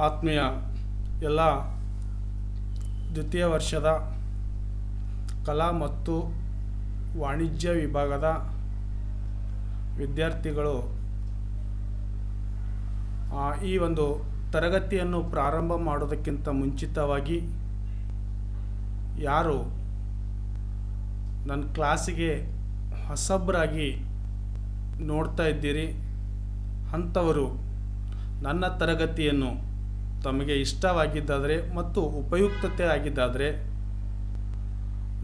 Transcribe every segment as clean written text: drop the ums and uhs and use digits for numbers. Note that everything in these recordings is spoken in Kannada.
ಆತ್ಮೀಯ ಎಲ್ಲ ದ್ವಿತೀಯ ವರ್ಷದ ಕಲಾ ಮತ್ತು ವಾಣಿಜ್ಯ ವಿಭಾಗದ ವಿದ್ಯಾರ್ಥಿಗಳು ಈ ಒಂದು ತರಗತಿಯನ್ನು ಪ್ರಾರಂಭ ಮಾಡೋದಕ್ಕಿಂತ ಮುಂಚಿತವಾಗಿ ಯಾರು ನನ್ನ ಕ್ಲಾಸಿಗೆ ಹೊಸಬ್ರಾಗಿ ನೋಡ್ತಾ ಇದ್ದೀರಿ ಅಂಥವರು ನನ್ನ ತರಗತಿಯನ್ನು ತಮಗೆ ಇಷ್ಟವಾಗಿದ್ದಾದರೆ ಮತ್ತು ಉಪಯುಕ್ತತೆ ಆಗಿದ್ದಾದರೆ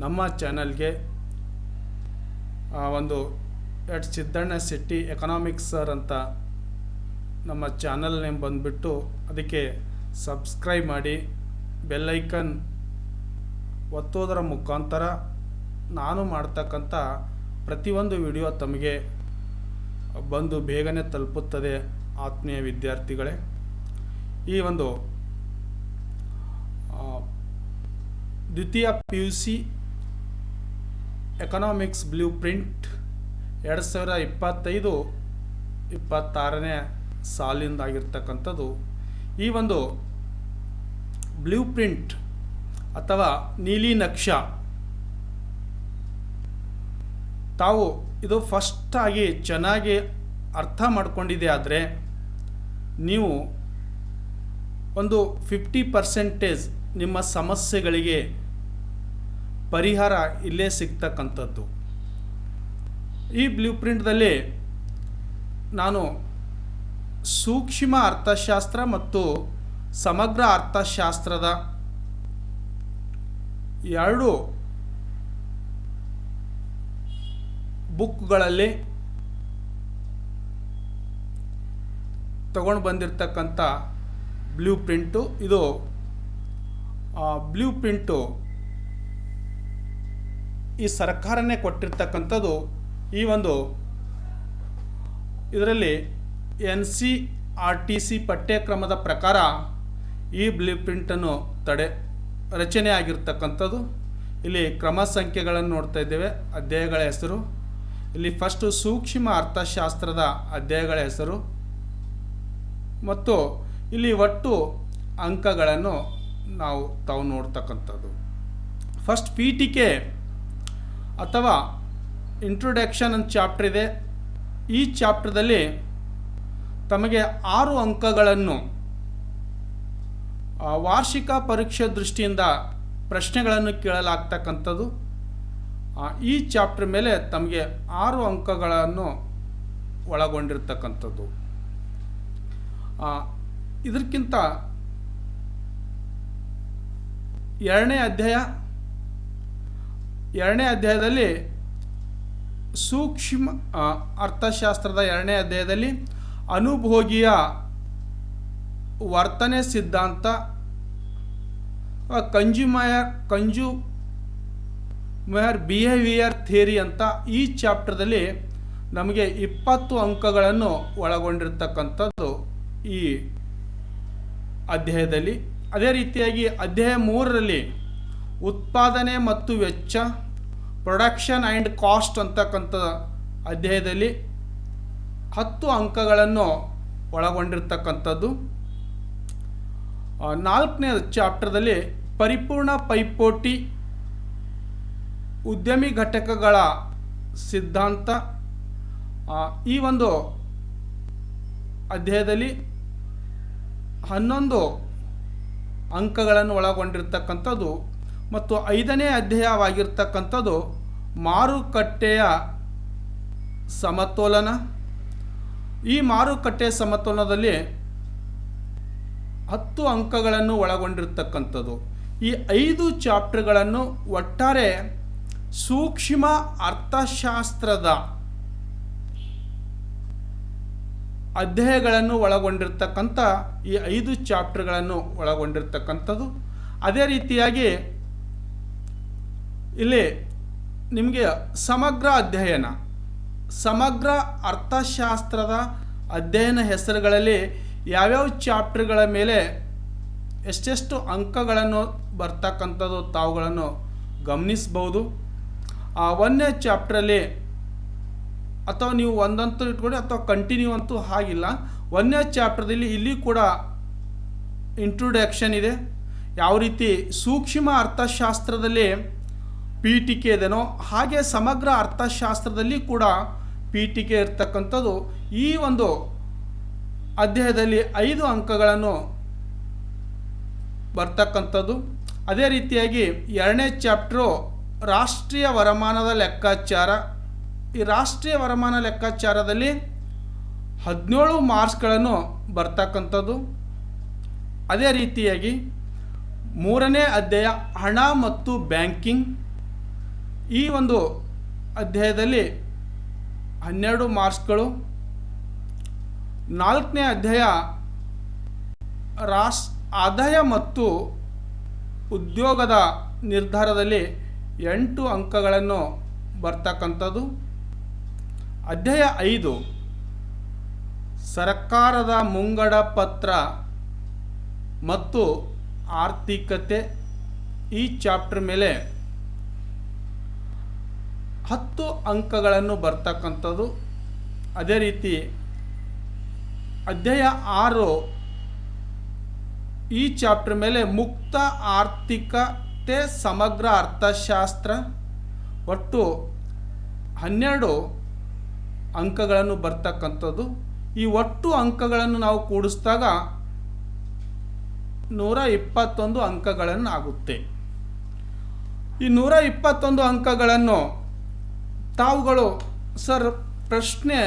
ನಮ್ಮ ಚಾನಲ್ಗೆ ಒಂದು ಸಿದ್ದಣ್ಣ ಶೆಟ್ಟಿ ಎಕನಾಮಿಕ್ಸ್ ಸರ್ ಅಂತ ನಮ್ಮ ಚಾನಲ್ ನೇಮ್ ಬಂದುಬಿಟ್ಟು ಅದಕ್ಕೆ ಸಬ್ಸ್ಕ್ರೈಬ್ ಮಾಡಿ ಬೆಲ್ಲೈಕನ್ ಒತ್ತೋದರ ಮುಖಾಂತರ ನಾನು ಮಾಡ್ತಕ್ಕಂಥ ಪ್ರತಿಯೊಂದು ವಿಡಿಯೋ ತಮಗೆ ಬಂದು ಬೇಗನೆ ತಲುಪುತ್ತದೆ. ಆತ್ಮೀಯ ವಿದ್ಯಾರ್ಥಿಗಳೇ, ಈ ಒಂದು ದ್ವಿತೀಯ PUC ಎಕನಾಮಿಕ್ಸ್ ಬ್ಲೂ ಪ್ರಿಂಟ್ 2025-26ನೇ ಸಾಲಿಂದಾಗಿರ್ತಕ್ಕಂಥದ್ದು. ಈ ಒಂದು ಬ್ಲೂ ಪ್ರಿಂಟ್ ಅಥವಾ ನೀಲಿ ನಕ್ಷೆ ತಾವು ಇದು ಫಸ್ಟಾಗಿ ಚೆನ್ನಾಗಿ ಅರ್ಥ ಮಾಡ್ಕೊಂಡಿದೆ ಆದರೆ ನೀವು ಒಂದು 50% ನಿಮ್ಮ ಸಮಸ್ಯೆಗಳಿಗೆ ಪರಿಹಾರ ಇಲ್ಲೇ ಸಿಗ್ತಕ್ಕಂಥದ್ದು. ಈ ಬ್ಲೂ ಪ್ರಿಂಟ್ದಲ್ಲಿ ನಾನು ಸೂಕ್ಷ್ಮ ಅರ್ಥಶಾಸ್ತ್ರ ಮತ್ತು ಸಮಗ್ರ ಅರ್ಥಶಾಸ್ತ್ರದ ಎರಡು ಬುಕ್ಗಳಲ್ಲಿ ತಗೊಂಡು ಬಂದಿರತಕ್ಕಂಥ ಬ್ಲೂ ಪ್ರಿಂಟು. ಇದು ಬ್ಲೂ ಪ್ರಿಂಟು ಈ ಸರ್ಕಾರನೇ ಕೊಟ್ಟಿರ್ತಕ್ಕಂಥದ್ದು. ಈ ಒಂದು ಇದರಲ್ಲಿ NCERT ಪಠ್ಯಕ್ರಮದ ಪ್ರಕಾರ ಈ ಬ್ಲೂ ಪ್ರಿಂಟನ್ನು ರಚನೆ ಆಗಿರ್ತಕ್ಕಂಥದ್ದು. ಇಲ್ಲಿ ಕ್ರಮ ಸಂಖ್ಯೆಗಳನ್ನು ನೋಡ್ತಾ ಇದ್ದೇವೆ. ಅಧ್ಯಾಯಗಳ ಹೆಸರು ಇಲ್ಲಿ ಫಸ್ಟು ಸೂಕ್ಷ್ಮ ಅರ್ಥಶಾಸ್ತ್ರದ ಅಧ್ಯಾಯಗಳ ಹೆಸರು ಮತ್ತು ಇಲ್ಲಿ ಒಟ್ಟು ಅಂಕಗಳನ್ನು ತಾವು ನೋಡ್ತಕ್ಕಂಥದ್ದು. ಫಸ್ಟ್ ಪೀಠಿಕೆ ಅಥವಾ ಇಂಟ್ರೊಡಕ್ಷನ್ ಅಂತ ಚಾಪ್ಟರ್ ಇದೆ. ಈ ಚಾಪ್ಟರ್ದಲ್ಲಿ ತಮಗೆ 6 ಅಂಕಗಳನ್ನು ವಾರ್ಷಿಕ ಪರೀಕ್ಷೆ ದೃಷ್ಟಿಯಿಂದ ಪ್ರಶ್ನೆಗಳನ್ನು ಕೇಳಲಾಗ್ತಕ್ಕಂಥದ್ದು. ಈ ಚಾಪ್ಟರ್ ಮೇಲೆ ತಮಗೆ 6 ಅಂಕಗಳನ್ನು ಒಳಗೊಂಡಿರ್ತಕ್ಕಂಥದ್ದು. ಇದಕ್ಕಿಂತ ಎರಡನೇ ಅಧ್ಯಾಯದಲ್ಲಿ ಸೂಕ್ಷ್ಮ ಅರ್ಥಶಾಸ್ತ್ರದ 2ನೇ ಅಧ್ಯಾಯದಲ್ಲಿ ಅನುಭೋಗಿಯ ವರ್ತನೆ ಸಿದ್ಧಾಂತ ಕನ್ಸ್ಯೂಮರ್ ಬಿಹೇವಿಯರ್ ಥಿಯರಿ ಅಂತ ಈ ಚಾಪ್ಟರ್ದಲ್ಲಿ ನಮಗೆ 20 ಅಂಕಗಳನ್ನು ಒಳಗೊಂಡಿರ್ತಕ್ಕಂಥದ್ದು ಈ ಅಧ್ಯಾಯದಲ್ಲಿ. ಅದೇ ರೀತಿಯಾಗಿ ಅಧ್ಯಾಯ 3ರಲ್ಲಿ ಉತ್ಪಾದನೆ ಮತ್ತು ವೆಚ್ಚ ಪ್ರೊಡಕ್ಷನ್ ಆ್ಯಂಡ್ ಕಾಸ್ಟ್ ಅಂತಕ್ಕಂಥ ಅಧ್ಯಾಯದಲ್ಲಿ 10 ಅಂಕಗಳನ್ನು ಒಳಗೊಂಡಿರ್ತಕ್ಕಂಥದ್ದು. 4ನೇ ಚಾಪ್ಟರ್ದಲ್ಲಿ ಪರಿಪೂರ್ಣ ಪೈಪೋಟಿ ಉದ್ಯಮಿ ಘಟಕಗಳ ಸಿದ್ಧಾಂತ. ಈ ಒಂದು ಅಧ್ಯಾಯದಲ್ಲಿ 11 ಅಂಕಗಳನ್ನು ಒಳಗೊಂಡಿರ್ತಕ್ಕಂಥದ್ದು ಮತ್ತು 5ನೇ ಅಧ್ಯಾಯವಾಗಿರ್ತಕ್ಕಂಥದ್ದು ಮಾರುಕಟ್ಟೆಯ ಸಮತೋಲನ. ಈ ಮಾರುಕಟ್ಟೆಯ ಸಮತೋಲನದಲ್ಲಿ 10 ಅಂಕಗಳನ್ನು ಒಳಗೊಂಡಿರ್ತಕ್ಕಂಥದ್ದು. ಈ 5 ಚಾಪ್ಟರ್ಗಳನ್ನು ಒಟ್ಟಾರೆ ಸೂಕ್ಷ್ಮ ಅರ್ಥಶಾಸ್ತ್ರದ ಅಧ್ಯಾಯಗಳನ್ನು ಒಳಗೊಂಡಿರ್ತಕ್ಕಂಥ ಈ 5 ಚಾಪ್ಟರ್ಗಳನ್ನು ಒಳಗೊಂಡಿರ್ತಕ್ಕಂಥದ್ದು. ಅದೇ ರೀತಿಯಾಗಿ ಇಲ್ಲಿ ನಿಮಗೆ ಸಮಗ್ರ ಅರ್ಥಶಾಸ್ತ್ರದ ಅಧ್ಯಯನ ಹೆಸರುಗಳಲ್ಲಿ ಯಾವ್ಯಾವ ಚಾಪ್ಟರ್ಗಳ ಮೇಲೆ ಎಷ್ಟೆಷ್ಟು ಅಂಕಗಳನ್ನು ಬರ್ತಕ್ಕಂಥದ್ದು ತಾವುಗಳನ್ನು ಗಮನಿಸಬಹುದು. 1ನೇ ಚಾಪ್ಟ್ರಲ್ಲಿ ಅಥವಾ ನೀವು ಒಂದಂತೂ ಇಟ್ಕೊಳ್ಳಿ ಅಥವಾ ಕಂಟಿನ್ಯೂ ಅಂತೂ ಹಾಗಿಲ್ಲ. 1ನೇ ಚಾಪ್ಟರ್ದಲ್ಲಿ ಇಲ್ಲಿ ಕೂಡ ಇಂಟ್ರೊಡಕ್ಷನ್ ಇದೆ. ಯಾವ ರೀತಿ ಸೂಕ್ಷ್ಮ ಅರ್ಥಶಾಸ್ತ್ರದಲ್ಲಿ ಪೀಠಿಕೆ ಇದೆನೋ ಹಾಗೆ ಸಮಗ್ರ ಅರ್ಥಶಾಸ್ತ್ರದಲ್ಲಿ ಕೂಡ ಪೀಠಿಕೆ ಇರ್ತಕ್ಕಂಥದ್ದು. ಈ ಒಂದು ಅಧ್ಯಾಯದಲ್ಲಿ 5 ಅಂಕಗಳನ್ನು ಬರ್ತಕ್ಕಂಥದ್ದು. ಅದೇ ರೀತಿಯಾಗಿ 2ನೇ ಚಾಪ್ಟ್ರು ರಾಷ್ಟ್ರೀಯ ವರಮಾನದ ಲೆಕ್ಕಾಚಾರ. ಈ ರಾಷ್ಟ್ರೀಯ ವರಮಾನ ಲೆಕ್ಕಾಚಾರದಲ್ಲಿ 17 ಮಾರ್ಕ್ಸ್ಗಳನ್ನು ಬರ್ತಕ್ಕಂಥದ್ದು. ಅದೇ ರೀತಿಯಾಗಿ 3ನೇ ಅಧ್ಯಾಯ ಹಣ ಮತ್ತು ಬ್ಯಾಂಕಿಂಗ್. ಈ ಒಂದು ಅಧ್ಯಾಯದಲ್ಲಿ 12 ಮಾರ್ಕ್ಸ್ಗಳು. 4ನೇ ಅಧ್ಯಾಯ ಆದಾಯ ಮತ್ತು ಉದ್ಯೋಗದ ನಿರ್ಧಾರದಲ್ಲಿ 8 ಅಂಕಗಳನ್ನು ಬರ್ತಕ್ಕಂಥದ್ದು. ಅಧ್ಯಾಯ 5 ಸರ್ಕಾರದ ಮುಂಗಡ ಪತ್ರ ಮತ್ತು ಆರ್ಥಿಕತೆ. ಈ ಚಾಪ್ಟರ್ ಮೇಲೆ 10 ಅಂಕಗಳನ್ನು ಬರ್ತಕ್ಕಂಥದ್ದು. ಅದೇ ರೀತಿ ಅಧ್ಯಾಯ 6 ಈ ಚಾಪ್ಟರ್ ಮೇಲೆ ಮುಕ್ತ ಆರ್ಥಿಕತೆ ಸಮಗ್ರ ಅರ್ಥಶಾಸ್ತ್ರ. ಒಟ್ಟು 12 ಅಂಕಗಳನ್ನು ಬರ್ತಕ್ಕಂಥದ್ದು. ಈ ಒಟ್ಟು ಅಂಕಗಳನ್ನು ನಾವು ಕೂಡಿಸಿದಾಗ 121 ಅಂಕಗಳನ್ನು ಆಗುತ್ತೆ. ಈ 121 ಅಂಕಗಳನ್ನು ತಾವುಗಳು ಸರ್ ಪ್ರಶ್ನೆ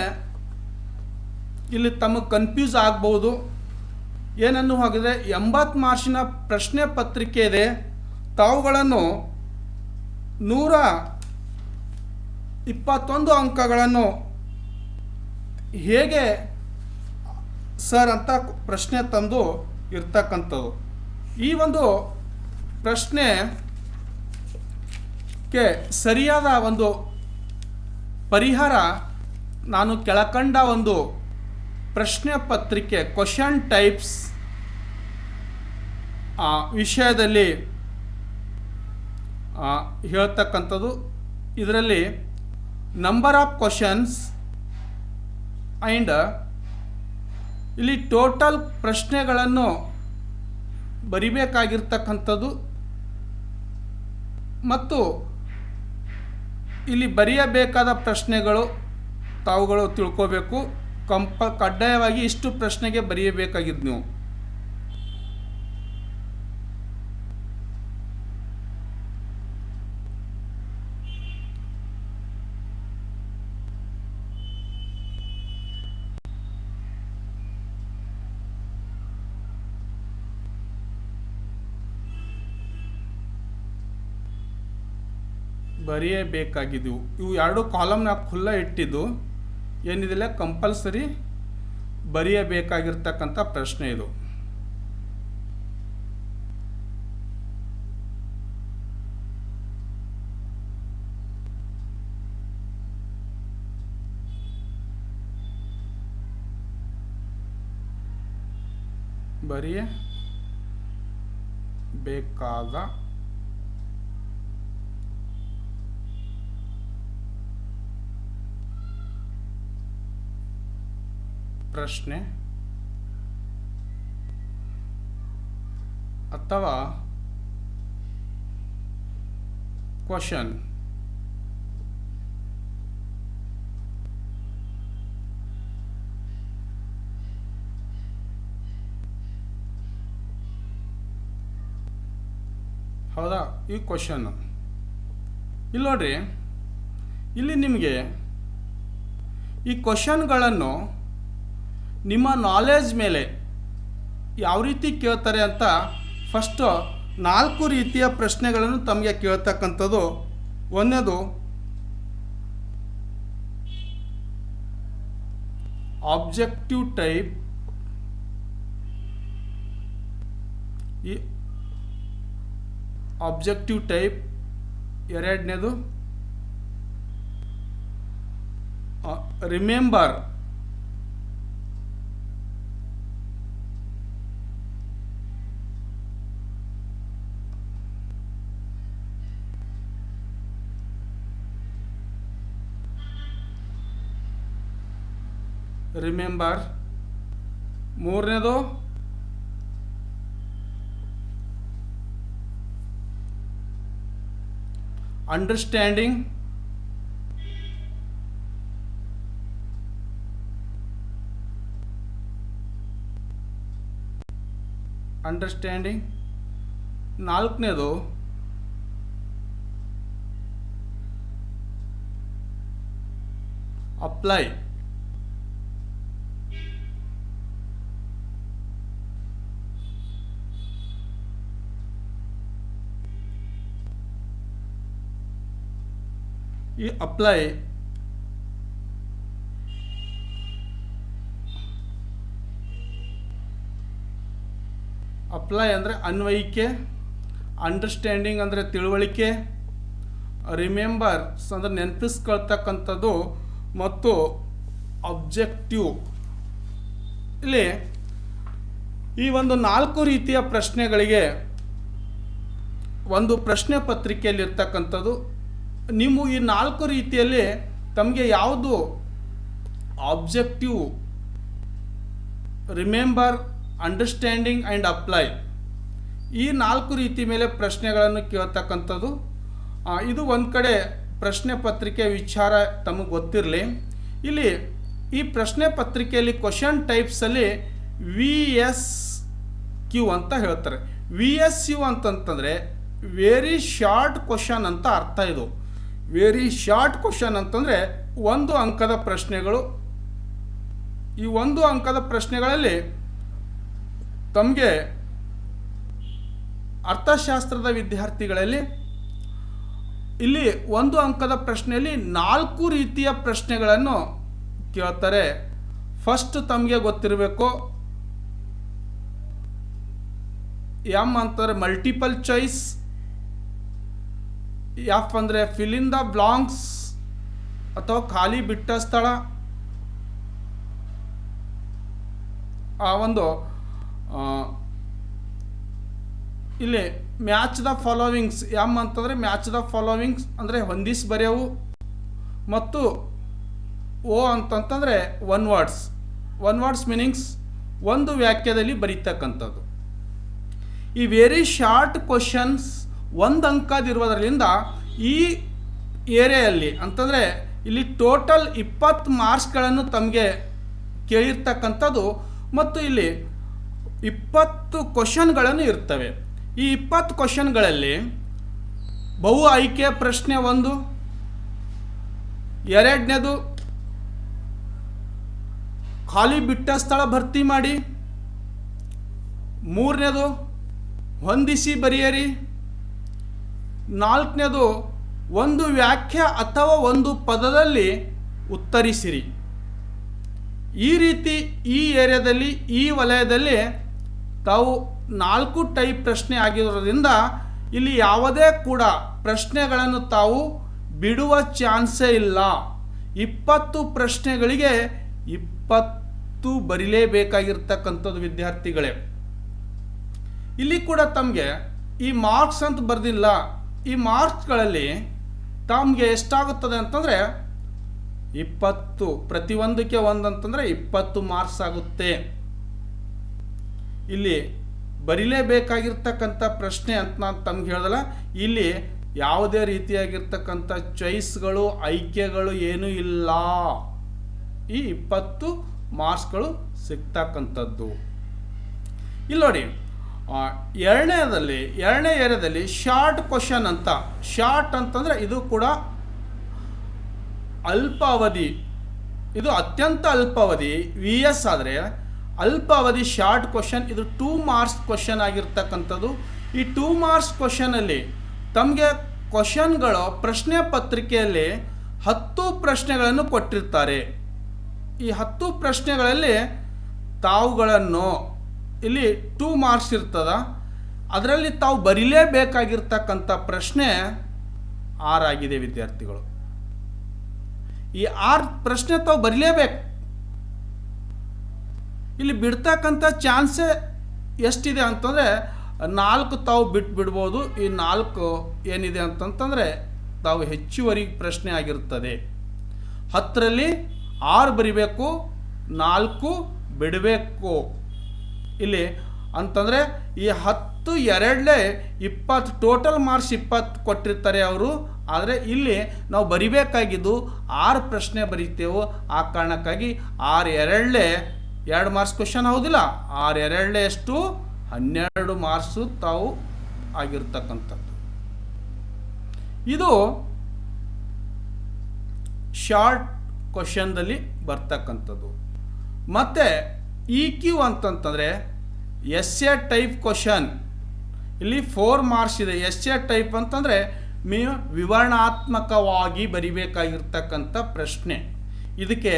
ಇಲ್ಲಿ ತಮಗೆ ಕನ್ಫ್ಯೂಸ್ ಆಗ್ಬೋದು. ಏನನ್ನು ಹಾಗಿದ್ರೆ 80 ಮಾರ್ಕ್ಸಿನ ಪ್ರಶ್ನೆ ಪತ್ರಿಕೆ ಇದೆ, ತಾವುಗಳನ್ನು 121 ಅಂಕಗಳನ್ನು ಹೇಗೆ ಸರ್ ಅಂತ ಪ್ರಶ್ನೆ ತಂದು ಇರ್ತಕ್ಕಂಥದ್ದು. ಈ ಒಂದು ಪ್ರಶ್ನೆಗೆ ಸರಿಯಾದ ಒಂದು ಪರಿಹಾರ ನಾನು ಕೆಳಕಂಡ ಒಂದು ಪ್ರಶ್ನೆ ಪತ್ರಿಕೆ ಕ್ವಶನ್ ಟೈಪ್ಸ್ ವಿಷಯದಲ್ಲಿ ಹೇಳ್ತಕ್ಕಂಥದ್ದು. ಇದರಲ್ಲಿ ನಂಬರ್ ಆಫ್ ಕ್ವಶನ್ಸ್ ಆ್ಯಂಡ್ ಇಲ್ಲಿ ಟೋಟಲ್ ಪ್ರಶ್ನೆಗಳನ್ನು ಬರಿಬೇಕಾಗಿರ್ತಕ್ಕಂಥದ್ದು ಮತ್ತು ಇಲ್ಲಿ ಬರೆಯಬೇಕಾದ ಪ್ರಶ್ನೆಗಳು ತಾವುಗಳು ತಿಳ್ಕೋಬೇಕು. ಕಡ್ಡಾಯವಾಗಿ ಇಷ್ಟು ಪ್ರಶ್ನೆಗೆ ಬರೆಯಬೇಕಾಗಿದ್ದು ನೀವು. ಬರೆಯಬೇಕಾಗಿದ್ದವು ಇವು 2 ಕಾಲಮ್ನ ಖುಲ್ಲ ಇಟ್ಟಿದ್ದು ಏನಿದಿಲ್ಲ ಕಂಪಲ್ಸರಿ ಬರೆಯಬೇಕಾಗಿರ್ತಕ್ಕಂಥ ಪ್ರಶ್ನೆ ಇದು. ಬರೆಯಬೇಕಾದ ಪ್ರಶ್ನೆ ಅಥವಾ ಕ್ವಶನ್. ಹೌದಾ? ಈ ಕ್ವಶನ್ ಇಲ್ಲಿ ನೋಡ್ರಿ, ಇಲ್ಲಿ ನಿಮಗೆ ಈ ಕ್ವಶನ್ಗಳನ್ನು ನಿಮ್ಮ ನಾಲೆಜ್ ಮೇಲೆ ಯಾವ ರೀತಿ ಕೇಳ್ತಾರೆ ಅಂತ ಫಸ್ಟು 4 ರೀತಿಯ ಪ್ರಶ್ನೆಗಳನ್ನು ತಮಗೆ ಕೇಳ್ತಕ್ಕಂಥದ್ದು. ಒಂದನೇದು ಆಬ್ಜೆಕ್ಟಿವ್ ಟೈಪ್. ಈ ಆಬ್ಜೆಕ್ಟಿವ್ ಟೈಪ್. ಎರಡನೇದು ರಿಮೆಂಬರ್. ಮೂರನೇದು ಅಂಡರ್ಸ್ಟ್ಯಾಂಡಿಂಗ್, ನಾಲ್ಕನೇದು ಅಪ್ಲೈ, ಈ ಅಪ್ಲೈ ಅಂದರೆ ಅನ್ವಯಿಕೆ, ಅಂಡರ್ಸ್ಟ್ಯಾಂಡಿಂಗ್ ಅಂದರೆ ತಿಳುವಳಿಕೆ, ರಿಮೆಂಬರ್ಸ್ ಅಂದರೆ ನೆನಪಿಸ್ಕೊಳ್ತಕ್ಕಂಥದ್ದು ಮತ್ತು ಅಬ್ಜೆಕ್ಟಿವ್. ಇಲ್ಲಿ ಈ ಒಂದು 4 ರೀತಿಯ ಪ್ರಶ್ನೆಗಳಿಗೆ ಒಂದು ಪ್ರಶ್ನೆ ಪತ್ರಿಕೆಯಲ್ಲಿ ಇರ್ತಕ್ಕಂಥದ್ದು. ನೀವು ಈ 4 ರೀತಿಯಲ್ಲಿ ತಮಗೆ ಯಾವುದು objective, remember, understanding and apply, ಈ 4 ರೀತಿ ಮೇಲೆ ಪ್ರಶ್ನೆಗಳನ್ನು ಕೇಳ್ತಕ್ಕಂಥದ್ದು. ಇದು ಒಂದು ಕಡೆ ಪ್ರಶ್ನೆ ಪತ್ರಿಕೆ ವಿಚಾರ ತಮಗೆ ಗೊತ್ತಿರಲಿ. ಇಲ್ಲಿ ಈ ಪ್ರಶ್ನೆ ಪತ್ರಿಕೆಯಲ್ಲಿ ಕ್ವಶನ್ ಟೈಪ್ಸಲ್ಲಿ VSQ ಅಂತ ಹೇಳ್ತಾರೆ. VSQ ಅಂತಂತಂದರೆ ವೆರಿ ಶಾರ್ಟ್ ಕ್ವಶನ್ ಅಂತ ಅರ್ಥ. ಇದು ವೆರಿ ಶಾರ್ಟ್ ಕ್ವಶನ್ ಅಂತಂದರೆ 1 ಅಂಕದ ಪ್ರಶ್ನೆಗಳು. ಈ 1 ಅಂಕದ ಪ್ರಶ್ನೆಗಳಲ್ಲಿ ತಮಗೆ ಅರ್ಥಶಾಸ್ತ್ರದ ವಿದ್ಯಾರ್ಥಿಗಳಲ್ಲಿ ಇಲ್ಲಿ 1 ಅಂಕದ ಪ್ರಶ್ನೆಯಲ್ಲಿ 4 ರೀತಿಯ ಪ್ರಶ್ನೆಗಳನ್ನು ಕೇಳ್ತಾರೆ. ಫಸ್ಟ್ ತಮಗೆ ಗೊತ್ತಿರಬೇಕು, ಎಮ್ ಅಂತಾರೆ ಮಲ್ಟಿಪಲ್ ಚಾಯ್ಸ್, ಎಫ್ ಅಂದರೆ ಫಿಲ್ ಇನ್ ದ ಬ್ಲಾಂಕ್ಸ್ ಅಥವಾ ಖಾಲಿ ಬಿಟ್ಟ ಸ್ಥಳ. ಆ ಒಂದು ಇಲ್ಲಿ ಮ್ಯಾಚ್ ದ ಫಾಲೋವಿಂಗ್ಸ್, ಎಮ್ ಅಂತಂದರೆ ಮ್ಯಾಚ್ ದ ಫಾಲೋವಿಂಗ್ಸ್ ಅಂದರೆ ಹೊಂದಿಸಿ ಬರೆಯವು, ಮತ್ತು ಓ ಅಂತಂತಂದರೆ ಒನ್ ವರ್ಡ್ಸ್ ಮೀನಿಂಗ್ಸ್, ಒಂದು ವಾಕ್ಯದಲ್ಲಿ ಬರೀತಕ್ಕಂಥದ್ದು. ಈ ವೆರಿ ಶಾರ್ಟ್ ಕ್ವಶನ್ಸ್ 1 ಅಂಕದಿರುವುದರಿಂದ ಈ ಏರಿಯಲ್ಲಿ ಅಂತಂದರೆ ಇಲ್ಲಿ ಟೋಟಲ್ 20 ಮಾರ್ಕ್ಸ್ಗಳನ್ನು ತಮಗೆ ಕೇಳಿರ್ತಕ್ಕಂಥದ್ದು ಮತ್ತು ಇಲ್ಲಿ 20 ಕ್ವಶನ್ಗಳನ್ನು ಇರ್ತವೆ. ಈ 20 ಕ್ವಶನ್ಗಳಲ್ಲಿ ಬಹು ಆಯ್ಕೆ ಪ್ರಶ್ನೆ 1, ಎರಡನೇದು ಖಾಲಿ ಬಿಟ್ಟ ಸ್ಥಳ ಭರ್ತಿ ಮಾಡಿ, ಮೂರನೇದು ಹೊಂದಿಸಿ ಬರೆಯಿರಿ, ನಾಲ್ಕನೇದು ಒಂದು ವಾಕ್ಯ ಅಥವಾ ಒಂದು ಪದದಲ್ಲಿ ಉತ್ತರಿಸಿರಿ. ಈ ರೀತಿ ಈ ಏರಿಯಾದಲ್ಲಿ ಈ ವಲಯದಲ್ಲಿ ತಾವು 4 ಟೈಪ್ ಪ್ರಶ್ನೆ ಆಗಿರೋದ್ರಿಂದ ಇಲ್ಲಿ ಯಾವುದೇ ಕೂಡ ಪ್ರಶ್ನೆಗಳನ್ನು ತಾವು ಬಿಡುವ ಚಾನ್ಸೇ ಇಲ್ಲ. 20 ಪ್ರಶ್ನೆಗಳಿಗೆ 20 ಬರೀಲೇಬೇಕಾಗಿರ್ತಕ್ಕಂಥದ್ದು ವಿದ್ಯಾರ್ಥಿಗಳೇ. ಇಲ್ಲಿ ಕೂಡ ತಮಗೆ ಈ ಮಾರ್ಕ್ಸ್ ಅಂತ ಬರೆದಿಲ್ಲ. ಈ ಮಾರ್ಕ್ಸ್ಗಳಲ್ಲಿ ತಮಗೆ ಎಷ್ಟಾಗುತ್ತದೆ ಅಂತಂದರೆ 20, ಪ್ರತಿಯೊಂದಕ್ಕೆ 1 ಅಂತಂದರೆ 20 ಮಾರ್ಕ್ಸ್ ಆಗುತ್ತೆ. ಇಲ್ಲಿ ಬರೀಲೇಬೇಕಾಗಿರ್ತಕ್ಕಂಥ ಪ್ರಶ್ನೆ ಅಂತ ನಾನು ತಮ್ಗೆ ಹೇಳ್ದಲ್ಲ, ಇಲ್ಲಿ ಯಾವುದೇ ರೀತಿಯಾಗಿರ್ತಕ್ಕಂಥ ಚಾಯ್ಸ್ಗಳು ಆಯ್ಕೆಗಳು ಏನೂ ಇಲ್ಲ. ಈ 20 ಮಾರ್ಕ್ಸ್ಗಳು ಸಿಗ್ತಕ್ಕಂಥದ್ದು. ಇಲ್ಲಿ ನೋಡಿ, ಎರಡನೇ ಏರಿಯಾದಲ್ಲಿ ಶಾರ್ಟ್ ಕ್ವಶನ್ ಅಂತ. ಶಾರ್ಟ್ ಅಂತಂದರೆ ಇದು ಕೂಡ ಅಲ್ಪಾವಧಿ, ಇದು ಅತ್ಯಂತ ಅಲ್ಪಾವಧಿ. VS ಆದರೆ ಅಲ್ಪಾವಧಿ ಶಾರ್ಟ್ ಕ್ವಶನ್. ಇದು 2 ಮಾರ್ಕ್ಸ್ ಕ್ವಶನ್ ಆಗಿರ್ತಕ್ಕಂಥದ್ದು. ಈ 2 ಮಾರ್ಕ್ಸ್ ಕ್ವಶನಲ್ಲಿ ತಮಗೆ ಕ್ವಶನ್ಗಳು ಪ್ರಶ್ನೆ ಪತ್ರಿಕೆಯಲ್ಲಿ 10 ಪ್ರಶ್ನೆಗಳನ್ನು ಕೊಟ್ಟಿರ್ತಾರೆ. ಈ 10 ಪ್ರಶ್ನೆಗಳಲ್ಲಿ ತಾವುಗಳನ್ನು ಇಲ್ಲಿ 2 ಮಾರ್ಕ್ಸ್ ಇರ್ತದ, ಅದರಲ್ಲಿ ತಾವು ಬರೀಲೇಬೇಕಾಗಿರ್ತಕ್ಕಂಥ ಪ್ರಶ್ನೆ 6 ಆಗಿದೆ ವಿದ್ಯಾರ್ಥಿಗಳು. ಈ 6 ಪ್ರಶ್ನೆ ತಾವು ಬರೀಲೇಬೇಕು. ಇಲ್ಲಿ ಬಿಡ್ತಕ್ಕಂಥ ಚಾನ್ಸೇ ಎಷ್ಟಿದೆ ಅಂತಂದರೆ 4 ತಾವು ಬಿಡ್ಬೋದು. ಈ 4 ಏನಿದೆ ಅಂತಂತಂದರೆ ತಾವು ಹೆಚ್ಚುವರಿ ಪ್ರಶ್ನೆ ಆಗಿರ್ತದೆ. 10ರಲ್ಲಿ 6 ಬರಿಬೇಕು, 4 ಬಿಡಬೇಕು. ಇಲ್ಲಿ ಅಂತಂದರೆ ಈ 10 2 20 ಟೋಟಲ್ ಮಾರ್ಕ್ಸ್ 20 ಕೊಟ್ಟಿರ್ತಾರೆ ಅವರು. ಆದರೆ ಇಲ್ಲಿ ನಾವು ಬರಿಬೇಕಾಗಿದ್ದು 6 ಪ್ರಶ್ನೆ ಬರೀತೇವೋ, ಆ ಕಾರಣಕ್ಕಾಗಿ 6 ಎರಡಲೇ 2 ಮಾರ್ಕ್ಸ್ ಕ್ವಶನ್ ಹೌದಿಲ್ಲ, 6 ಎರಡಲೇ ಎಷ್ಟು 12 ಮಾರ್ಕ್ಸು ತಾವು ಆಗಿರ್ತಕ್ಕಂಥದ್ದು. ಇದು ಶಾರ್ಟ್ ಕ್ವಶನ್ದಲ್ಲಿ ಬರ್ತಕ್ಕಂಥದ್ದು. ಮತ್ತು ಇ ಕ್ಯೂ ಅಂತಂತಂದರೆ ಎಸ್ ಎ ಟೈಪ್ ಕ್ವಶನ್. ಇಲ್ಲಿ 4 ಮಾರ್ಕ್ಸ್ ಇದೆ. ಎಸ್ ಎ ಟೈಪ್ ಅಂತಂದರೆ ವಿವರಣಾತ್ಮಕವಾಗಿ ಬರಿಬೇಕಾಗಿರ್ತಕ್ಕಂಥ ಪ್ರಶ್ನೆ. ಇದಕ್ಕೆ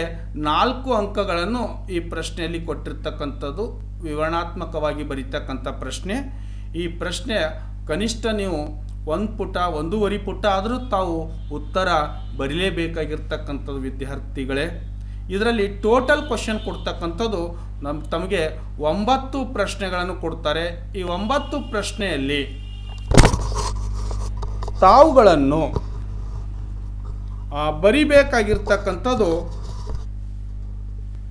4 ಅಂಕಗಳನ್ನು ಈ ಪ್ರಶ್ನೆಯಲ್ಲಿ ಕೊಟ್ಟಿರ್ತಕ್ಕಂಥದ್ದು. ವಿವರಣಾತ್ಮಕವಾಗಿ ಬರೀತಕ್ಕಂಥ ಪ್ರಶ್ನೆ. ಈ ಪ್ರಶ್ನೆ ಕನಿಷ್ಠ ನೀವು 1 ಪುಟ 1.5 ಪುಟ ಆದರೂ ತಾವು ಉತ್ತರ ಬರೀಲೇಬೇಕಾಗಿರ್ತಕ್ಕಂಥದ್ದು ವಿದ್ಯಾರ್ಥಿಗಳೇ. ಇದರಲ್ಲಿ ಟೋಟಲ್ ಕ್ವಶನ್ ಕೊಡ್ತಕ್ಕಂಥದ್ದು ತಮಗೆ 9 ಪ್ರಶ್ನೆಗಳನ್ನು ಕೊಡ್ತಾರೆ. ಈ 9 ಪ್ರಶ್ನೆಯಲ್ಲಿ ತಾವುಗಳನ್ನು ಬರಿಬೇಕಾಗಿರ್ತಕ್ಕಂಥದ್ದು,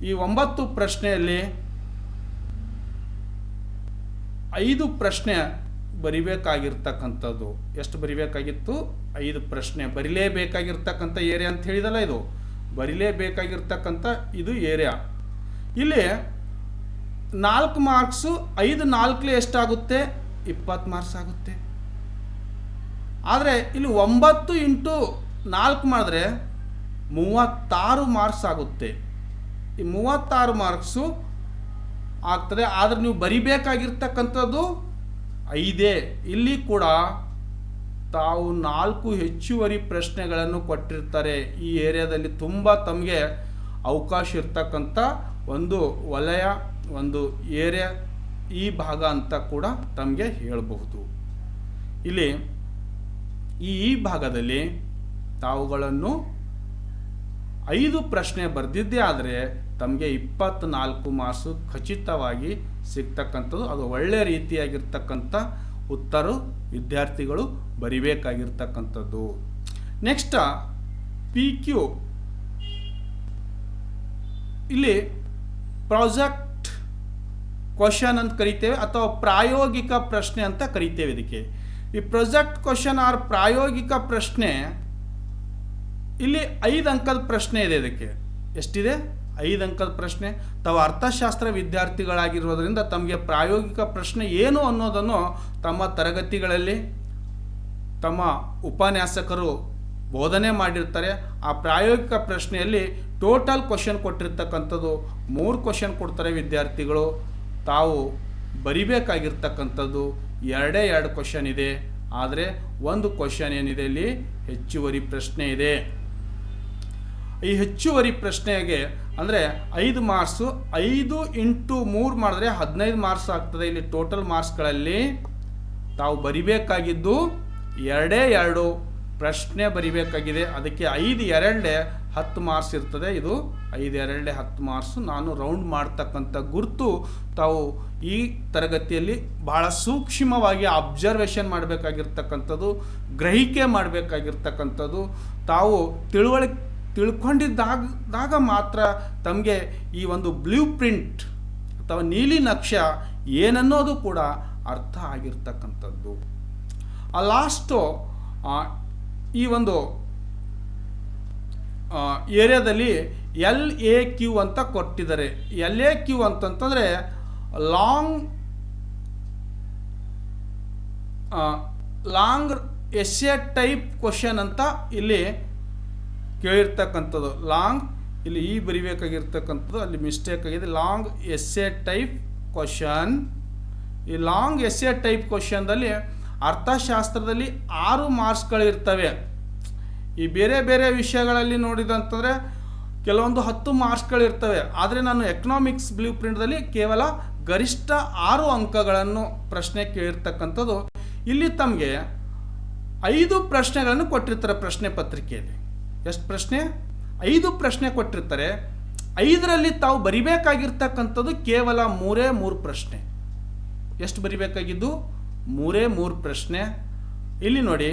ಈ 9 ಪ್ರಶ್ನೆಯಲ್ಲಿ 5 ಪ್ರಶ್ನೆ ಬರಿಬೇಕಾಗಿರ್ತಕ್ಕಂಥದ್ದು. ಎಷ್ಟು ಬರಿಬೇಕಾಗಿತ್ತು? 5 ಪ್ರಶ್ನೆ ಬರಿಲೇಬೇಕಾಗಿರ್ತಕ್ಕಂಥ ಏರಿಯಾ ಅಂತ ಹೇಳಿದಲ್ಲ, ಇದು ಬರಿಲೇಬೇಕಾಗಿರ್ತಕ್ಕಂಥ ಇದು ಏರಿಯಾ. ಇಲ್ಲಿ 4 ಮಾರ್ಕ್ಸು, 5 4 ಎಷ್ಟಾಗುತ್ತೆ? 20 ಮಾರ್ಕ್ಸ್ ಆಗುತ್ತೆ. ಆದರೆ ಇಲ್ಲಿ 9 ಇಂಟು 4 ಮಾಡಿದ್ರೆ 36 ಮಾರ್ಕ್ಸ್ ಆಗುತ್ತೆ. ಈ 36 ಮಾರ್ಕ್ಸು ಆಗ್ತದೆ. ಆದರೆ ನೀವು ಬರಿಬೇಕಾಗಿರ್ತಕ್ಕಂಥದ್ದು 5. ಇಲ್ಲಿ ಕೂಡ ತಾವು 4 ಹೆಚ್ಚುವರಿ ಪ್ರಶ್ನೆಗಳನ್ನು ಕೊಟ್ಟಿರ್ತಾರೆ. ಈ ಏರಿಯಾದಲ್ಲಿ ತುಂಬ ತಮಗೆ ಅವಕಾಶ ಇರ್ತಕ್ಕಂಥ ಒಂದು ವಲಯ, ಒಂದು ಏರಿಯಾ ಈ ಭಾಗ ಅಂತ ಕೂಡ ತಮಗೆ ಹೇಳಬಹುದು. ಇಲ್ಲಿ ಈ ಭಾಗದಲ್ಲಿ ತಾವುಗಳನ್ನು 5 ಪ್ರಶ್ನೆ ಬರೆದಿದ್ದೇ ಆದರೆ ತಮಗೆ 24 ಮಾರ್ಕ್ಸು ಖಚಿತವಾಗಿ ಸಿಗ್ತಕ್ಕಂಥದ್ದು. ಅದು ಒಳ್ಳೆಯ ರೀತಿಯಾಗಿರ್ತಕ್ಕಂಥ ಉತ್ತರ ವಿದ್ಯಾರ್ಥಿಗಳು ಬರಿಬೇಕಾಗಿರ್ತಕ್ಕಂಥದ್ದು. Next P Q. ಇಲ್ಲಿ ಪ್ರಾಜೆಕ್ಟ್ ಕ್ವಶನ್ ಅಂತ ಕರಿತೇವೆ ಅಥವಾ ಪ್ರಾಯೋಗಿಕ ಪ್ರಶ್ನೆ ಅಂತ ಕರಿತೇವೆ. ಇದಕ್ಕೆ ಈ ಪ್ರಾಜೆಕ್ಟ್ ಕ್ವಶನ್ ಆರ್ ಪ್ರಾಯೋಗಿಕ ಪ್ರಶ್ನೆ, ಇಲ್ಲಿ 5 ಅಂಕದ ಪ್ರಶ್ನೆ ಇದೆ. ಇದಕ್ಕೆ ಎಷ್ಟಿದೆ? 5 ಅಂಕದ ಪ್ರಶ್ನೆ. ತಾವು ಅರ್ಥಶಾಸ್ತ್ರ ವಿದ್ಯಾರ್ಥಿಗಳಾಗಿರೋದ್ರಿಂದ ತಮಗೆ ಪ್ರಾಯೋಗಿಕ ಪ್ರಶ್ನೆ ಏನು ಅನ್ನೋದನ್ನು ತಮ್ಮ ತರಗತಿಗಳಲ್ಲಿ ತಮ್ಮ ಉಪನ್ಯಾಸಕರು ಬೋಧನೆ ಮಾಡಿರ್ತಾರೆ. ಆ ಪ್ರಾಯೋಗಿಕ ಪ್ರಶ್ನೆಯಲ್ಲಿ ಟೋಟಲ್ ಕ್ವಶನ್ ಕೊಟ್ಟಿರ್ತಕ್ಕಂಥದ್ದು 3 ಕ್ವಶನ್ ಕೊಡ್ತಾರೆ ವಿದ್ಯಾರ್ಥಿಗಳು. ತಾವು ಬರಿಬೇಕಾಗಿರ್ತಕ್ಕಂಥದ್ದು 2 ಕ್ವಶನ್ ಇದೆ. ಆದರೆ 1 ಕ್ವಶನ್ ಏನಿದೆ ಇಲ್ಲಿ ಹೆಚ್ಚುವರಿ ಪ್ರಶ್ನೆ ಇದೆ. ಈ ಹೆಚ್ಚುವರಿ ಪ್ರಶ್ನೆಗೆ ಅಂದರೆ 5 ಮಾರ್ಕ್ಸು, 5 ಇಂಟು 3 ಮಾಡಿದ್ರೆ 15 ಮಾರ್ಕ್ಸ್ ಆಗ್ತದೆ. ಇಲ್ಲಿ ಟೋಟಲ್ ಮಾರ್ಕ್ಸ್ಗಳಲ್ಲಿ ತಾವು ಬರಿಬೇಕಾಗಿದ್ದು 2 ಪ್ರಶ್ನೆ ಬರಿಬೇಕಾಗಿದೆ. ಅದಕ್ಕೆ 5 ಎರಡಲೇ 10 ಮಾರ್ಕ್ಸ್ ಇರ್ತದೆ. ಇದು 5 ಎರಡಲೇ 10 ಮಾರ್ಕ್ಸು. ನಾನು ರೌಂಡ್ ಮಾಡ್ತಕ್ಕಂಥ ಗುರುತು ತಾವು ಈ ತರಗತಿಯಲ್ಲಿ ಬಹಳ ಸೂಕ್ಷ್ಮವಾಗಿ ಅಬ್ಸರ್ವೇಷನ್ ಮಾಡಬೇಕಾಗಿರ್ತಕ್ಕಂಥದ್ದು, ಗ್ರಹಿಕೆ ಮಾಡಬೇಕಾಗಿರ್ತಕ್ಕಂಥದ್ದು. ತಾವು ತಿಳ್ಕೊಂಡಿದ್ದಾಗ ಮಾತ್ರ ತಮಗೆ ಈ ಒಂದು ಬ್ಲೂ ಪ್ರಿಂಟ್ ಅಥವಾ ನೀಲಿ ನಕ್ಷೆ ಏನನ್ನೋದು ಕೂಡ ಅರ್ಥ ಆಗಿರ್ತಕ್ಕಂಥದ್ದು. ಲಾಸ್ಟು ಈ ಒಂದು ಏರಿಯಾದಲ್ಲಿ LAQ ಅಂತ ಕೊಟ್ಟಿದ್ದಾರೆ. LAQ ಅಂತಂತಂದರೆ ಲಾಂಗ್ ಎಸ್ಸೆ ಟೈಪ್ ಕ್ವಶನ್ ಅಂತ ಇಲ್ಲಿ ಕೇಳಿರ್ತಕ್ಕಂಥದ್ದು. ಲಾಂಗ್ ಇಲ್ಲಿ ಬರಿಬೇಕಾಗಿರ್ತಕ್ಕಂಥದ್ದು ಅಲ್ಲಿ ಮಿಸ್ಟೇಕ್ ಆಗಿದೆ. Long essay type question. ಈ ಲಾಂಗ್ ಎಸ್ಸೆ ಟೈಪ್ ಕ್ವಶನ್ದಲ್ಲಿ ಅರ್ಥಶಾಸ್ತ್ರದಲ್ಲಿ 6 ಮಾರ್ಕ್ಸ್ಗಳಿರ್ತವೆ. ಈ ಬೇರೆ ಬೇರೆ ವಿಷಯಗಳಲ್ಲಿ ನೋಡಿದಂತಂದರೆ ಕೆಲವೊಂದು 10 ಮಾರ್ಕ್ಸ್ಗಳಿರ್ತವೆ. ಆದರೆ ನಾನು ಎಕನಾಮಿಕ್ಸ್ ಬ್ಲೂ ಪ್ರಿಂಟ್ದಲ್ಲಿ ಕೇವಲ ಗರಿಷ್ಠ 6 ಅಂಕಗಳನ್ನು ಪ್ರಶ್ನೆ ಕೇಳಿರ್ತಕ್ಕಂಥದ್ದು. ಇಲ್ಲಿ ತಮಗೆ 5 ಪ್ರಶ್ನೆಗಳನ್ನು ಕೊಟ್ಟಿರ್ತಾರೆ ಪ್ರಶ್ನೆ ಪತ್ರಿಕೆಯಲ್ಲಿ. ಎಷ್ಟು ಪ್ರಶ್ನೆ? 5 ಪ್ರಶ್ನೆ ಕೊಟ್ಟಿರ್ತಾರೆ. 5ರಲ್ಲಿ ತಾವು ಬರಿಬೇಕಾಗಿರ್ತಕ್ಕಂಥದ್ದು ಕೇವಲ 3 ಪ್ರಶ್ನೆ. ಎಷ್ಟು ಬರಿಬೇಕಾಗಿದ್ದು? 3 ಪ್ರಶ್ನೆ. ಇಲ್ಲಿ ನೋಡಿ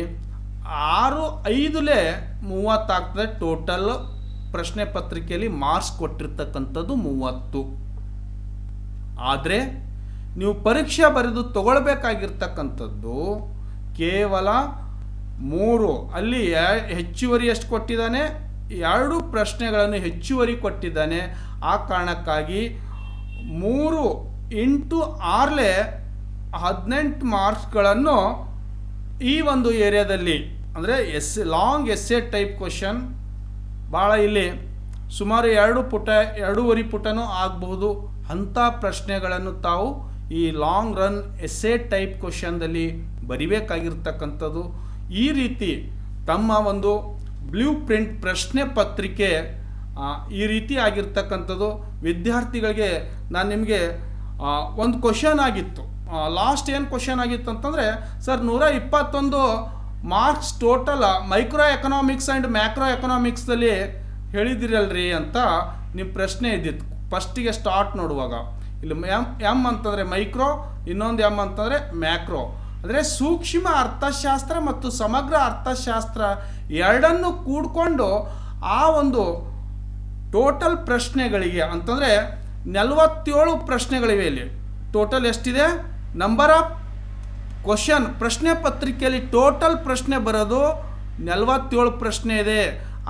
6 5ಲೇ 30 ಆಗ್ತದೆ. ಟೋಟಲ್ ಪ್ರಶ್ನೆ ಪತ್ರಿಕೆಯಲ್ಲಿ ಮಾರ್ಕ್ಸ್ ಕೊಟ್ಟಿರ್ತಕ್ಕಂಥದ್ದು 30. ಆದರೆ ನೀವು ಪರೀಕ್ಷೆ ಬರೆದು ತಗೊಳ್ಬೇಕಾಗಿರ್ತಕ್ಕಂಥದ್ದು ಕೇವಲ 3 ಅಲ್ಲಿ ಹೆಚ್ಚುವರಿ ಎಷ್ಟು ಕೊಟ್ಟಿದ್ದಾನೆ, 2 ಪ್ರಶ್ನೆಗಳನ್ನು ಹೆಚ್ಚುವರಿ ಕೊಟ್ಟಿದ್ದಾನೆ. ಆ ಕಾರಣಕ್ಕಾಗಿ 3 ಇಂಟು 6 18 ಮಾರ್ಕ್ಸ್ಗಳನ್ನು ಈ ಒಂದು ಏರಿಯಾದಲ್ಲಿ ಅಂದರೆ ಲಾಂಗ್ ಎಸ್ಸೆ ಟೈಪ್ ಕ್ವಶನ್ ಭಾಳ ಇಲ್ಲಿ ಸುಮಾರು 2.5 ಪುಟನೂ ಆಗಬಹುದು ಅಂಥ ಪ್ರಶ್ನೆಗಳನ್ನು ತಾವು ಈ ಲಾಂಗ್ ರನ್ ಎಸ್ಸೆ ಟೈಪ್ ಕ್ವಶನ್ದಲ್ಲಿ ಬರಿಬೇಕಾಗಿರ್ತಕ್ಕಂಥದ್ದು. ಈ ರೀತಿ ತಮ್ಮ ಒಂದು ಬ್ಲೂ ಪ್ರಿಂಟ್ ಪ್ರಶ್ನೆ ಪತ್ರಿಕೆ ಈ ರೀತಿ ಆಗಿರ್ತಕ್ಕಂಥದ್ದು. ವಿದ್ಯಾರ್ಥಿಗಳಿಗೆ ನಾನು ನಿಮಗೆ ಒಂದು ಕ್ವಶನ್ ಆಗಿತ್ತು, ಲಾಸ್ಟ್ ಏನು ಕ್ವಶನ್ ಆಗಿತ್ತು ಅಂತಂದರೆ, sir 121 marks total micro economics and macro ಎಕನಾಮಿಕ್ಸಲ್ಲಿ ಹೇಳಿದಿರಲ್ರಿ ಅಂತ ನಿಮ್ಮ ಪ್ರಶ್ನೆ ಇದ್ದಿತ್ತು. ಫಸ್ಟಿಗೆ ಸ್ಟಾರ್ಟ್ ನೋಡುವಾಗ ಇಲ್ಲಿ ಎಮ್ ಅಂತಂದರೆ ಮೈಕ್ರೋ, ಇನ್ನೊಂದು ಎಮ್ ಅಂತಂದರೆ ಮ್ಯಾಕ್ರೋ. ಅಂದರೆ ಸೂಕ್ಷ್ಮ ಅರ್ಥಶಾಸ್ತ್ರ ಮತ್ತು ಸಮಗ್ರ ಅರ್ಥಶಾಸ್ತ್ರ ಎರಡನ್ನು ಕೂಡಿಕೊಂಡು ಆ ಒಂದು ಟೋಟಲ್ ಪ್ರಶ್ನೆಗಳಿಗೆ ಅಂತಂದರೆ 47 ಪ್ರಶ್ನೆಗಳಿವೆ. ಇಲ್ಲಿ ಟೋಟಲ್ ಎಷ್ಟಿದೆ, ನಂಬರ್ ಆಫ್ ಕ್ವಶನ್ ಪ್ರಶ್ನೆ ಪತ್ರಿಕೆಯಲ್ಲಿ ಟೋಟಲ್ ಪ್ರಶ್ನೆ ಬರೋದು 47 ಪ್ರಶ್ನೆ ಇದೆ.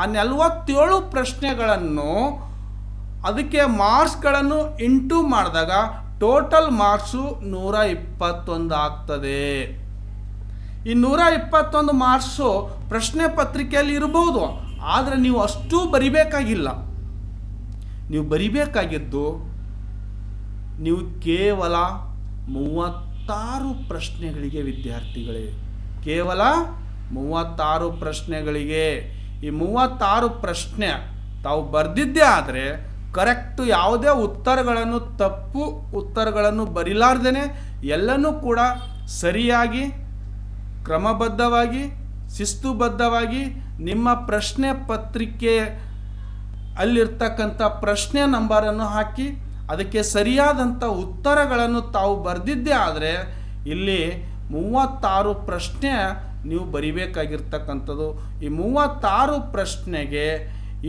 ಆ 47 ಪ್ರಶ್ನೆಗಳನ್ನು ಅದಕ್ಕೆ ಮಾರ್ಕ್ಸ್ಗಳನ್ನು ಇಂಟು ಮಾಡಿದಾಗ ಟೋಟಲ್ ಮಾರ್ಕ್ಸು 121 ಆಗ್ತದೆ. ಈ 121 ಮಾರ್ಕ್ಸು ಪ್ರಶ್ನೆ ಪತ್ರಿಕೆಯಲ್ಲಿ ಇರಬಹುದು, ಆದರೆ ನೀವು ಅಷ್ಟು ಬರಿಬೇಕಾಗಿಲ್ಲ. ನೀವು ಬರಿಬೇಕಾಗಿದ್ದು ನೀವು ಕೇವಲ 36 ಪ್ರಶ್ನೆಗಳಿಗೆ ವಿದ್ಯಾರ್ಥಿಗಳೇ, ಕೇವಲ 36 ಪ್ರಶ್ನೆಗಳಿಗೆ. ಈ 36 ಪ್ರಶ್ನೆ ತಾವು ಬರೆದಿದ್ದೇ ಆದರೆ ಕರೆಕ್ಟು, ಯಾವುದೇ ಉತ್ತರಗಳನ್ನು ತಪ್ಪು ಉತ್ತರಗಳನ್ನು ಬರಿಲಾರ್ದೇ ಎಲ್ಲನೂ ಕೂಡ ಸರಿಯಾಗಿ ಕ್ರಮಬದ್ಧವಾಗಿ ಶಿಸ್ತುಬದ್ಧವಾಗಿ ನಿಮ್ಮ ಪ್ರಶ್ನೆ ಪತ್ರಿಕೆ ಅಲ್ಲಿರ್ತಕ್ಕಂಥ ಪ್ರಶ್ನೆ ನಂಬರನ್ನು ಹಾಕಿ ಅದಕ್ಕೆ ಸರಿಯಾದಂಥ ಉತ್ತರಗಳನ್ನು ತಾವು ಬರೆದಿದ್ದೇ ಆದರೆ ಇಲ್ಲಿ 36 ಪ್ರಶ್ನೆ ನೀವು ಬರಿಬೇಕಾಗಿರ್ತಕ್ಕಂಥದ್ದು. ಈ 36 ಪ್ರಶ್ನೆಗೆ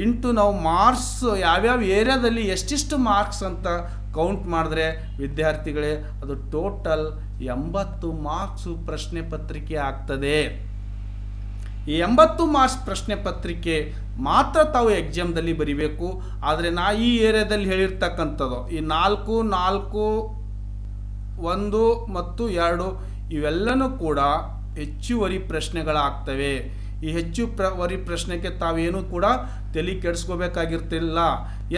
ಇಂಟು ನಾವು ಮಾರ್ಕ್ಸ್ ಯಾವ್ಯಾವ ಏರಿಯಾದಲ್ಲಿ ಎಷ್ಟಿಷ್ಟು ಮಾರ್ಕ್ಸ್ ಅಂತ ಕೌಂಟ್ ಮಾಡಿದ್ರೆ ವಿದ್ಯಾರ್ಥಿಗಳೇ ಅದು ಟೋಟಲ್ 80 ಮಾರ್ಕ್ಸು ಪ್ರಶ್ನೆ ಪತ್ರಿಕೆ ಆಗ್ತದೆ. ಈ 80 ಮಾರ್ಕ್ಸ್ ಪ್ರಶ್ನೆ ಪತ್ರಿಕೆ ಮಾತ್ರ ತಾವು ಎಕ್ಸಾಮ್ದಲ್ಲಿ ಬರಿಬೇಕು. ಆದರೆ ನಾ ಈ ಏರಿಯಾದಲ್ಲಿ ಹೇಳಿರ್ತಕ್ಕಂಥದ್ದು ಈ 4, 1 ಮತ್ತು 2 ಇವೆಲ್ಲನೂ ಕೂಡ ಹೆಚ್ಚುವರಿ ಪ್ರಶ್ನೆಗಳಾಗ್ತವೆ. ಈ ಹೆಚ್ಚುವರಿ ಪ್ರಶ್ನೆಗೆ ತಾವೇನು ಕೂಡ ತಲೆ ಕೆಡಿಸ್ಕೋಬೇಕಾಗಿರ್ತಿಲ್ಲ.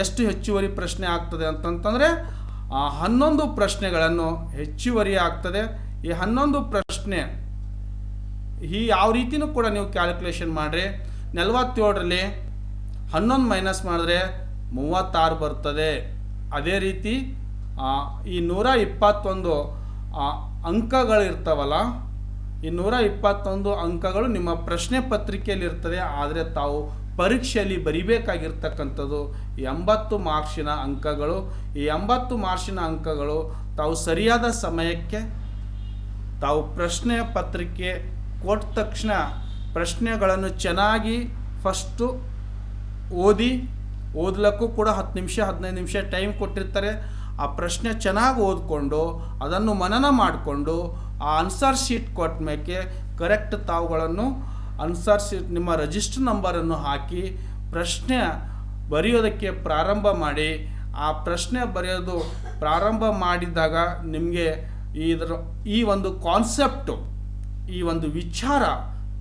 ಎಷ್ಟು ಹೆಚ್ಚುವರಿ ಪ್ರಶ್ನೆ ಆಗ್ತದೆ ಅಂತಂತಂದರೆ 11 ಪ್ರಶ್ನೆಗಳನ್ನು ಹೆಚ್ಚುವರಿ ಆಗ್ತದೆ. ಈ 11 ಪ್ರಶ್ನೆ ಯಾವ ರೀತಿಯೂ ಕೂಡ ನೀವು ಕ್ಯಾಲ್ಕುಲೇಷನ್ ಮಾಡಿರಿ. 47ರಲ್ಲಿ 11 ಮೈನಸ್ ಮಾಡಿದ್ರೆ 36 ಬರ್ತದೆ. ಅದೇ ರೀತಿ ಈ 121 ಅಂಕಗಳಿರ್ತಾವಲ್ಲ, ಈ 121 ಅಂಕಗಳು ನಿಮ್ಮ ಪ್ರಶ್ನೆ ಪತ್ರಿಕೆಯಲ್ಲಿ ಇರ್ತದೆ. ಆದರೆ ತಾವು ಪರೀಕ್ಷೆಯಲ್ಲಿ ಬರಿಬೇಕಾಗಿರ್ತಕ್ಕಂಥದ್ದು 80 ಮಾರ್ಕ್ಸಿನ ಅಂಕಗಳು. ಈ 80 ಮಾರ್ಕ್ಸಿನ ಅಂಕಗಳು ತಾವು ಸರಿಯಾದ ಸಮಯಕ್ಕೆ ತಾವು ಪ್ರಶ್ನೆ ಪತ್ರಿಕೆ ಕೊಟ್ಟ ತಕ್ಷಣ ಪ್ರಶ್ನೆಗಳನ್ನು ಚೆನ್ನಾಗಿ ಫಸ್ಟು ಓದಲಿಕ್ಕೂ ಕೂಡ 10 ನಿಮಿಷ 15 ನಿಮಿಷ ಟೈಮ್ ಕೊಟ್ಟಿರ್ತಾರೆ. ಆ ಪ್ರಶ್ನೆ ಚೆನ್ನಾಗಿ ಓದ್ಕೊಂಡು ಅದನ್ನು ಮನನ ಮಾಡಿಕೊಂಡು ಆ ಆನ್ಸರ್ ಶೀಟ್ ಕೊಟ್ಟ ಮೇಲೆ ಕರೆಕ್ಟ್ ತಾವುಗಳನ್ನು ಆನ್ಸರ್ ಶೀಟ್ ನಿಮ್ಮ ರಿಜಿಸ್ಟರ್ ನಂಬರನ್ನು ಹಾಕಿ ಪ್ರಶ್ನೆ ಬರೆಯೋದಕ್ಕೆ ಪ್ರಾರಂಭ ಮಾಡಿ. ಆ ಪ್ರಶ್ನೆ ಬರೆಯೋದು ಪ್ರಾರಂಭ ಮಾಡಿದಾಗ ನಿಮಗೆ ಈ ಒಂದು ಕಾನ್ಸೆಪ್ಟು, ಈ ಒಂದು ವಿಚಾರ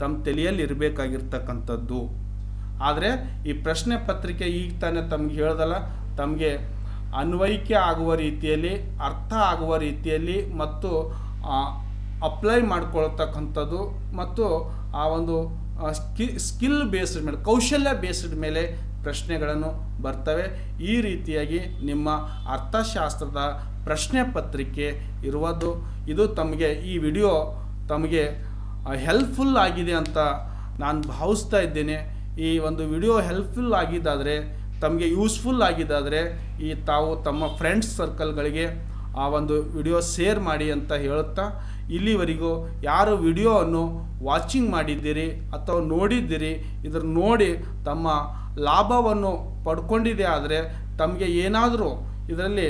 ತಮ್ಮ ತಲೆಯಲ್ಲಿ ಇರಬೇಕಾಗಿರ್ತಕ್ಕಂಥದ್ದು. ಆದರೆ ಈ ಪ್ರಶ್ನೆ ಪತ್ರಿಕೆ ಈಗ ತಾನೇ ತಮಗೆ ಹೇಳ್ದಲ್ಲ, ತಮಗೆ ಅನ್ವಯಿಕೆ ಆಗುವ ರೀತಿಯಲ್ಲಿ, ಅರ್ಥ ಆಗುವ ರೀತಿಯಲ್ಲಿ ಮತ್ತು ಅಪ್ಲೈ ಮಾಡ್ಕೊಳ್ತಕ್ಕಂಥದ್ದು ಮತ್ತು ಆ ಒಂದು ಸ್ಕಿಲ್ ಬೇಸ್ಡ್ ಮೇಲೆ, ಕೌಶಲ್ಯ ಬೇಸ್ಡ್ ಮೇಲೆ ಪ್ರಶ್ನೆಗಳನ್ನು ಬರ್ತವೆ. ಈ ರೀತಿಯಾಗಿ ನಿಮ್ಮ ಅರ್ಥಶಾಸ್ತ್ರದ ಪ್ರಶ್ನೆ ಪತ್ರಿಕೆ ಇರುವುದು. ಇದು ತಮಗೆ ಈ ವಿಡಿಯೋ ತಮಗೆ ಹೆಲ್ಪ್ಫುಲ್ ಆಗಿದೆ ಅಂತ ನಾನು ಭಾವಿಸ್ತಾ ಇದ್ದೇನೆ. ಈ ಒಂದು ವಿಡಿಯೋ ಹೆಲ್ಪ್ಫುಲ್ ಆಗಿದ್ದಾದರೆ, ತಮಗೆ ಯೂಸ್ಫುಲ್ ಆಗಿದ್ದಾದರೆ ತಾವು ತಮ್ಮ ಫ್ರೆಂಡ್ಸ್ ಸರ್ಕಲ್ಗಳಿಗೆ ಆ ಒಂದು ವಿಡಿಯೋ ಶೇರ್ ಮಾಡಿ ಅಂತ ಹೇಳುತ್ತಾ, ಇಲ್ಲಿವರೆಗೂ ಯಾರು ವಿಡಿಯೋವನ್ನು ವಾಚಿಂಗ್ ಮಾಡಿದ್ದೀರಿ ಅಥವಾ ನೋಡಿದ್ದೀರಿ, ಇದರ ನೋಡಿ ತಮ್ಮ ಲಾಭವನ್ನು ಪಡ್ಕೊಂಡಿದೆ ಆದರೆ ತಮಗೆ ಏನಾದರೂ ಇದರಲ್ಲಿ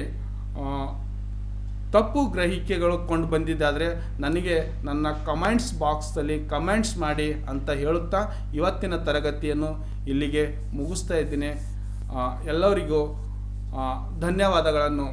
ತಪ್ಪು ಗ್ರಹಿಕೆಗಳು ಕೊಂಡು ಬಂದಿದ್ದಾದರೆ ನನಗೆ ನನ್ನ ಕಮೆಂಟ್ಸ್ ಬಾಕ್ಸಲ್ಲಿ ಕಮೆಂಟ್ಸ್ ಮಾಡಿ ಅಂತ ಹೇಳುತ್ತಾ ಇವತ್ತಿನ ತರಗತಿಯನ್ನು ಇಲ್ಲಿಗೆ ಮುಗಿಸ್ತಾ ಇದ್ದೀನಿ. ಎಲ್ಲರಿಗೂ ಧನ್ಯವಾದಗಳನ್ನು